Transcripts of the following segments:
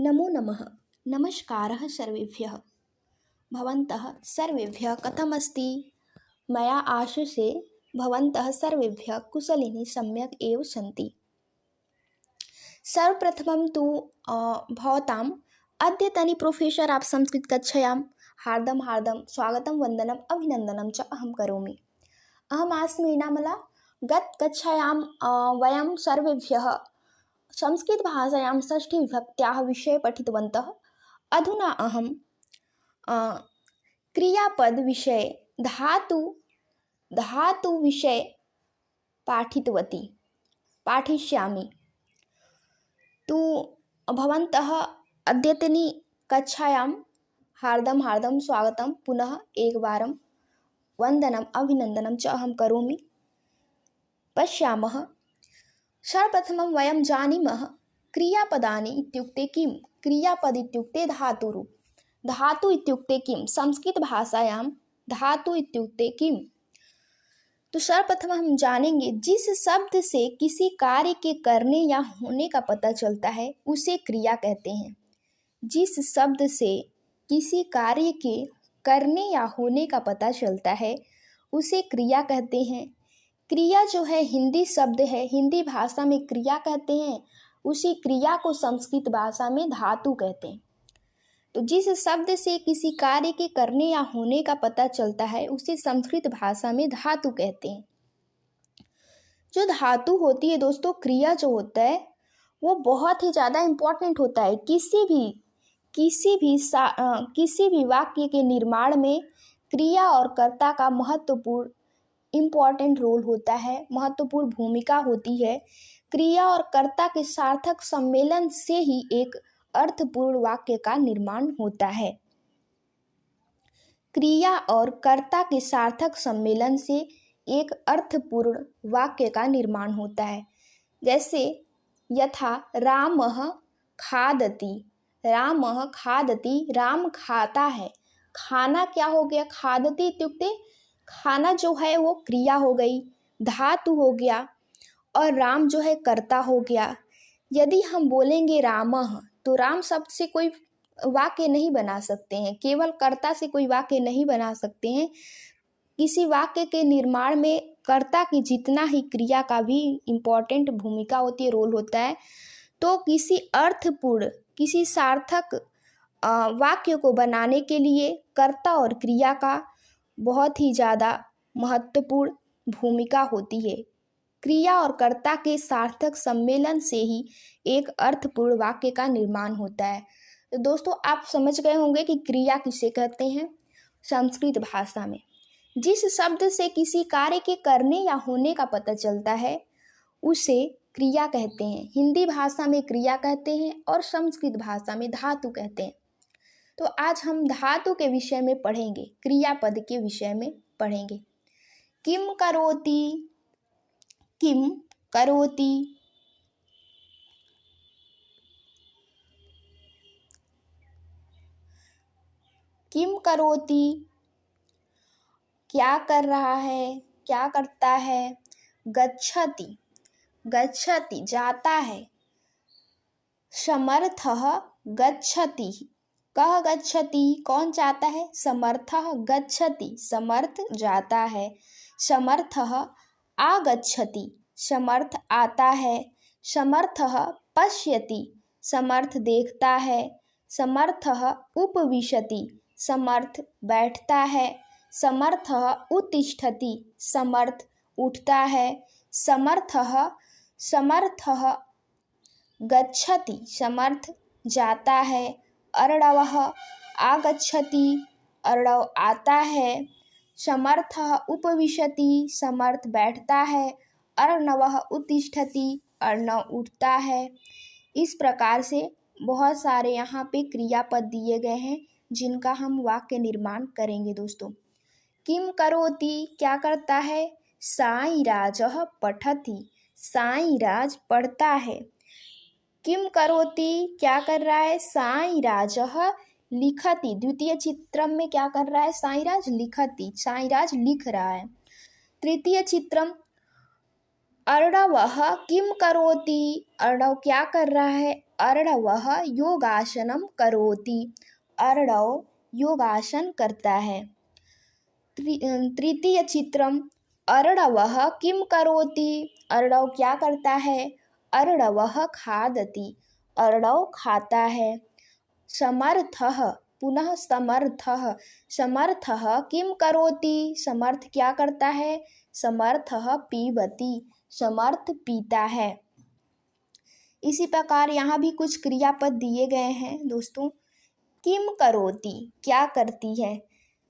नमो नमः। नमस्कारः सर्वेभ्यः। भवन्तः सर्वेभ्यः कथमस्ति? मया आशुसे भवन्तः सर्वेभ्यः कुशलिनी सम्यक् एव सन्ति। सर्वप्रथमं तु भवताम् अद्यतनी प्रोफेसर् आफ् संस्कृत कक्षायां हार्दं स्वागतं वन्दनम् अभिनन्दनं च अहं करोमि। अहमस्मि नामला। गतकक्षायां वयं सर्वेभ्यः संस्कृतभाषायां षष्ठीविभक्त्याः विषये पठितवन्तः। अधुना अहं क्रियापदविषये धातुविषये पाठिष्यामि। तु भवन्तः अद्यतनी कक्षायां हार्दं स्वागतं पुनः एकवारं वन्दनम् अभिनन्दनं च अहं करोमि। पश्यामः। सर्वप्रथमं वयं जानीमः क्रियापदानि इत्युक्ते किं? क्रियापद इत्युक्ते धातुरूप। धातु इत्युक्ते किं? संस्कृतभाषायां धातु इत्युक्ते किं? तो सर्वप्रथम हम जानेंगे जिस शब्द से किसी कार्य के करने या होने का पता चलता है उसे क्रिया कहते हैं। जिस शब्द से किसी कार्य के करने या होने का पता चलता है उसे क्रिया कहते हैं। क्रिया जो है हिंदी शब्द है, हिंदी भाषा में क्रिया कहते हैं। उसी क्रिया को संस्कृत भाषा में धातु कहते हैं। तो जिस शब्द से किसी कार्य के करने या होने का पता चलता है उसे संस्कृत भाषा में धातु कहते हैं। जो धातु होती है दोस्तों, क्रिया जो होता है वो बहुत ही ज़्यादा इम्पोर्टेंट होता है। किसी भी वाक्य के निर्माण में क्रिया और कर्ता का महत्वपूर्ण इम्पॉर्टेंट रोल होता है, महत्वपूर्ण भूमिका होती है। क्रिया और कर्ता के सार्थक सम्मेलन से ही एक अर्थपूर्ण वाक्य का निर्माण होता है। क्रिया और कर्ता के सार्थक सम्मेलन से एक अर्थपूर्ण वाक्य का निर्माण होता है। जैसे यथा रामः खादति, रामः खादति, राम खाता है। खाना क्या हो गया? खादति इत्युक्ते खाना जो है वो क्रिया हो गई, धातु हो गया, और राम जो है कर्ता हो गया। यदि हम बोलेंगे रामः तो राम शब्द से कोई वाक्य नहीं बना सकते हैं, केवल कर्ता से कोई वाक्य नहीं बना सकते हैं। किसी वाक्य के निर्माण में कर्ता की जितना ही क्रिया का भी इम्पोर्टेंट भूमिका होती है, रोल होता है। तो किसी अर्थपूर्ण, किसी सार्थक वाक्य को बनाने के लिए कर्ता और क्रिया का बहुत ही ज़्यादा महत्वपूर्ण भूमिका होती है। क्रिया और कर्ता के सार्थक सम्मेलन से ही एक अर्थपूर्ण वाक्य का निर्माण होता है। तो दोस्तों आप समझ गए होंगे कि क्रिया किसे कहते हैं संस्कृत भाषा में। जिस शब्द से किसी कार्य के करने या होने का पता चलता है उसे क्रिया कहते हैं। हिंदी भाषा में क्रिया कहते हैं और संस्कृत भाषा में धातु कहते हैं। तो आज हम धातु के विषय में पढ़ेंगे, क्रियापद के विषय में पढ़ेंगे। किम करोति, किम करोति, किम करोति, क्या कर रहा है, क्या करता है। गच्छति, गच्छति जाता है। समर्थः गच्छति, कः गच्छति, कौन जाता है। समर्थः गच्छति, समर्थ जाता है। समर्थः आगच्छति, समर्थ आता है। समर्थः पश्यति, समर्थ देखता है। समर्थः उपविशति, समर्थ बैठता है। समर्थः उत्तिष्ठति, समर्थ उठता है। समर्थः गच्छति, समर्थ जाता है। अर्णवः आगच्छति, अर्णव आता है। समर्थः उपविशति, समर्थ बैठता है। अर्णवः उत्तिष्ठति, अर्णव उठता है। इस प्रकार से बहुत सारे यहाँ पे क्रियापद दिए गए हैं जिनका हम वाक्य निर्माण करेंगे दोस्तों। किम करोति, क्या करता है। साईराजः पठति, साईराज पढ़ता है। किम करोति, क्या कर रहा है। साईराजः लिखति, द्वितीय चित्रम में क्या कर रहा है। साईराज लिखति, साईराज लिख रहा है। तृतीय चित्रम अर्णवः किम करोति, अर्णव क्या कर रहा है। अर्णवः योगासनं करोति। अर्णव योगासन करता है। तृतीय चित्रम अर्णवः किं करोति। अर्णव क्या करता है। अर्णवः खादति। अर्णव खाता है। समर्थः पुनः समर्थः समर्थः किं करोति। समर्थ क्या करता है। समर्थः पीबति। समर्थ पीता है। इसी प्रकार यहाँ भी कुछ क्रियापद दिए गए हैं दोस्तों। किम करोति क्या करती है।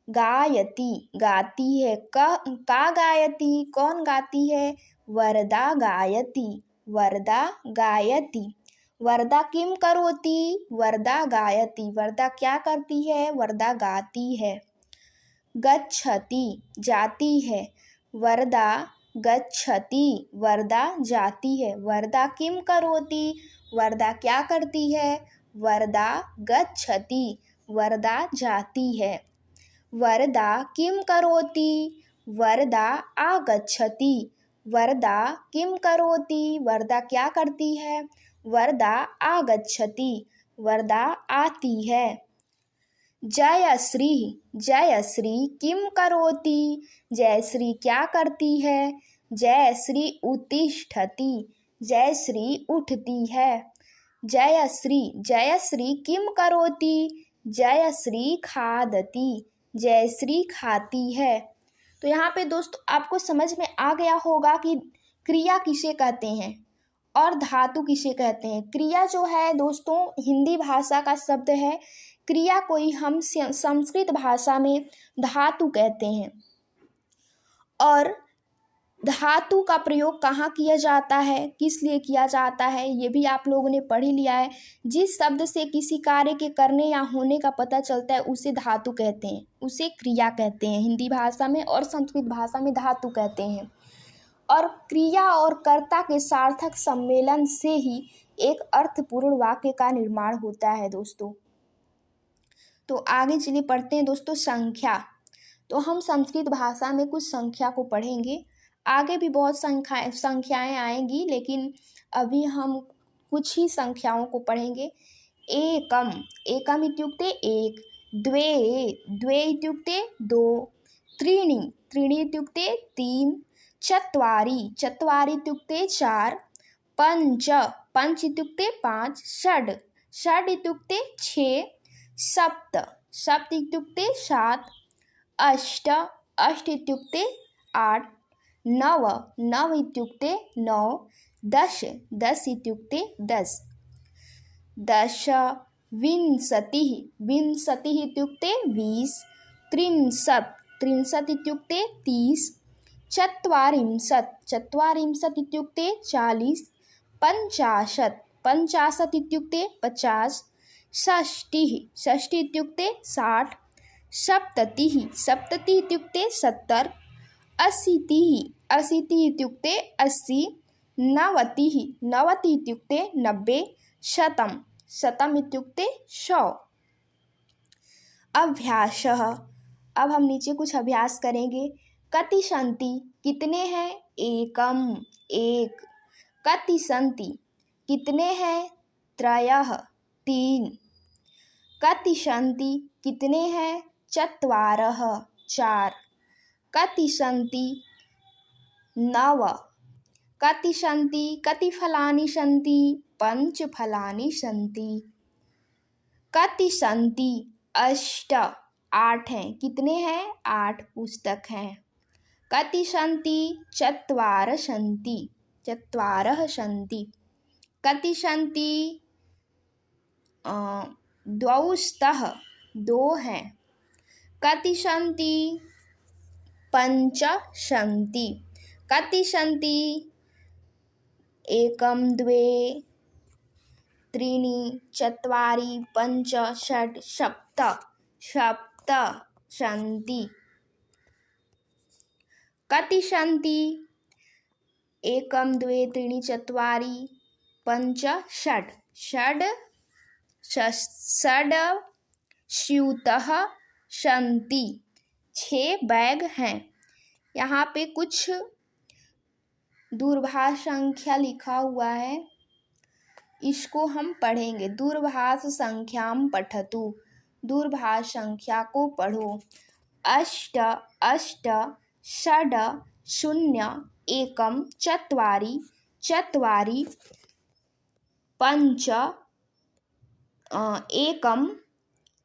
गायति गाती है। का गायति कौन गाती है। वरदा गायति। वरदा गायति। वरदा किम करोति। वरदा गायति। वरदा क्या करती है। वरदा गाती है। गच्छति जाती है। वरदा गच्छति। वरदा जाती है। वरदा किम करोति। वरदा क्या करती है। वरदा गच्छति। वरदा जाती है। वरदा किम करोति। वरदा आगच्छति। वरदा किम करोति। वरदा क्या करती है। वरदा आगच्छति। वरदा आती है। जयश्री जयश्री किम करोति। जयश्री क्या करती है। जयश्री उत्तिष्ठति। जयश्री उठती है। जयश्री जयश्री किम करोति। जयश्री खादति। जयश्री खाती है। तो यहाँ पे दोस्तों आपको समझ में आ गया होगा कि क्रिया किसे कहते हैं और धातु किसे कहते हैं। क्रिया जो है दोस्तों हिंदी भाषा का शब्द है। क्रिया को ही हम संस्कृत भाषा में धातु कहते हैं। और धातु का प्रयोग कहाँ किया जाता है, किस लिए किया जाता है, ये भी आप लोगों ने पढ़ ही लिया है। जिस शब्द से किसी कार्य के करने या होने का पता चलता है उसे धातु कहते हैं, उसे क्रिया कहते हैं हिंदी भाषा में, और संस्कृत भाषा में धातु कहते हैं। और क्रिया और कर्ता के सार्थक सम्मेलन से ही एक अर्थपूर्ण वाक्य का निर्माण होता है दोस्तों। तो आगे चलिए पढ़ते हैं दोस्तों संख्या। तो हम संस्कृत भाषा में कुछ संख्या को पढ़ेंगे। आगे भी बहुत संख्याएं आएंगी, लेकिन अभी हम कुछ ही संख्याओं को पढ़ेंगे। एकम एकम इत्युक्ते एक। द्वे द्वे इत्युक्ते दो। त्रीणि त्रीणि इत्युक्ते तीन। चत्वारि चत्वारि इत्युक्ते चार। पंच पंच इत्युक्ते पाँच। षड् षड् इत्युक्ते छः। सप्त सप्त इत्युक्ते सात। अष्ट अष्ट इत्युक्ते आठ। नव नव इत्युक्ते नौ। दश दश इत्युक्ते दश। दश विंशतिः विंशतिः इत्युक्ते 20। त्रिंशत् त्रिंशत् इत्युक्ते 30। चत्वारिंशत् चत्वारिंशत् इत्युक्ते 40। पञ्चाशत् पञ्चाशत् इत्युक्ते 50। षष्टिः षष्टिः इत्युक्ते 60। सप्ततिः सप्ततिः इत्युक्ते 70। अशीतिः अशीतिः इत्युक्ते 80। नवतिः नवतिः इत्युक्ते 90। शतं शतम् इत्युक्ते 100। अभ्यासः अब हम नीचे कुछ अभ्यास करेंगे। कति सन्ति कितने हैं। एकम एक। कति सन्ति कितने हैं। त्रयः तीन। कति सन्ति कितने हैं। चत्वारः चार। कति सन्ति नव। कति सन्ति कति फलानि सन्ति। पंच फलानि सन्ति। कति सन्ति अष्ट आठ हैं। कितने हैं। 8 पुस्तक हैं। कति सन्ति चत्वार सन्ति चत्वारः सन्ति। कति सन्ति द्वौ स्तः 2 हैं। कति सन्ति पंच सन्ति। कति सन्ति एकम द्वे त्रीणि चत्वारि पंच षट् सप्त सप्त सन्ति। कति सन्ति एकम द्वे त्रीणि चत्वारि पंच षट् षड् षड् स्यूतः सन्ति 6 बैग हैं। यहाँ पे कुछ दूरभाष संख्या लिखा हुआ है, इसको हम पढ़ेंगे। दूरभाष संख्याम पठतु, दूरभाष संख्या को पढ़ो। अष्ट अष्ट षड् शून्य एकं चत्वारि चत्वारि पञ्च एकं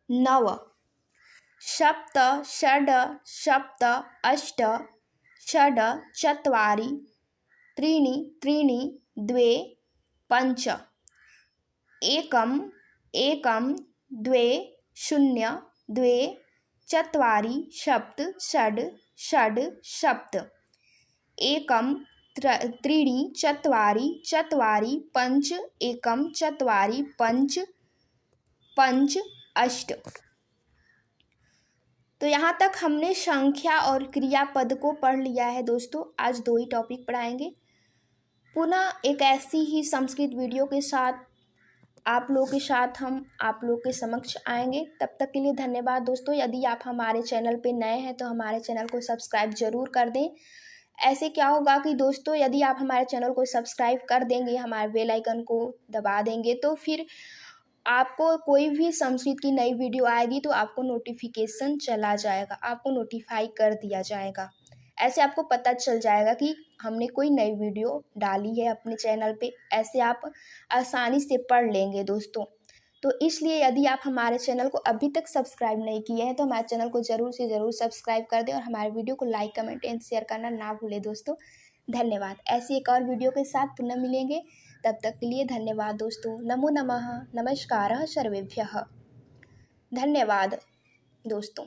नव सप्त षड् सप्त अष्ट षड् चत्वारि त्रीणि त्रीणि द्वे पञ्च एकं एकं द्वे शून्य द्वे चत्वारि सप्त षड् षड् सप्त एकं त्रीणि चत्वारि चत्वारि पञ्च एकं चत्वारि पञ्च पञ्च अष्ट। तो यहाँ तक हमने संख्या और क्रियापद को पढ़ लिया है दोस्तों। आज 2 ही टॉपिक पढ़ाएंगे। पुनः एक ऐसी ही संस्कृत वीडियो के साथ आप लोगों के साथ हम आप लोग के समक्ष आएंगे। तब तक के लिए धन्यवाद दोस्तों। यदि आप हमारे चैनल पे नए हैं तो हमारे चैनल को सब्सक्राइब जरूर कर दें। ऐसे क्या होगा कि दोस्तों यदि आप हमारे चैनल को सब्सक्राइब कर देंगे, हमारे बेल आइकन को दबा देंगे, तो फिर आपको कोई भी संस्कृत की नई वीडियो आएगी तो आपको नोटिफिकेशन चला जाएगा, आपको नोटिफाई कर दिया जाएगा। ऐसे आपको पता चल जाएगा कि हमने कोई नई वीडियो डाली है अपने चैनल पे। ऐसे आप आसानी से पढ़ लेंगे दोस्तों। तो इसलिए यदि आप हमारे चैनल को अभी तक सब्सक्राइब नहीं किए हैं तो हमारे चैनल को ज़रूर से ज़रूर सब्सक्राइब कर दें और हमारे वीडियो को लाइक कमेंट एंड शेयर करना ना भूलें दोस्तों। धन्यवाद। ऐसी एक और वीडियो के साथ पुनः मिलेंगे। तब तक के लिए धन्यवाद दोस्तों। नमो नमः। नमस्कारः सर्वेभ्यः। धन्यवाद दोस्तों।